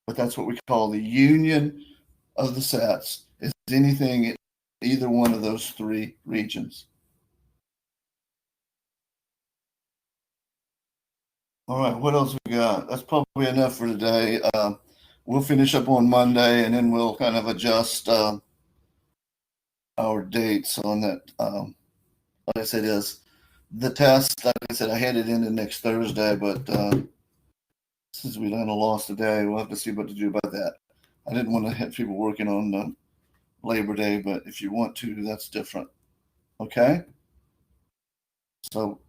But that's what we call the union of the sets, is anything in either one of those three regions. All right, what else we got? That's probably enough for today. We'll finish up on Monday, and then we'll kind of adjust our dates on that. Like I said, is the test. Like I said, I had it in the next Thursday, but since we kind of lost a day, we'll have to see what to do about that. I didn't want to have people working on Labor Day, but if you want to, that's different. Okay. So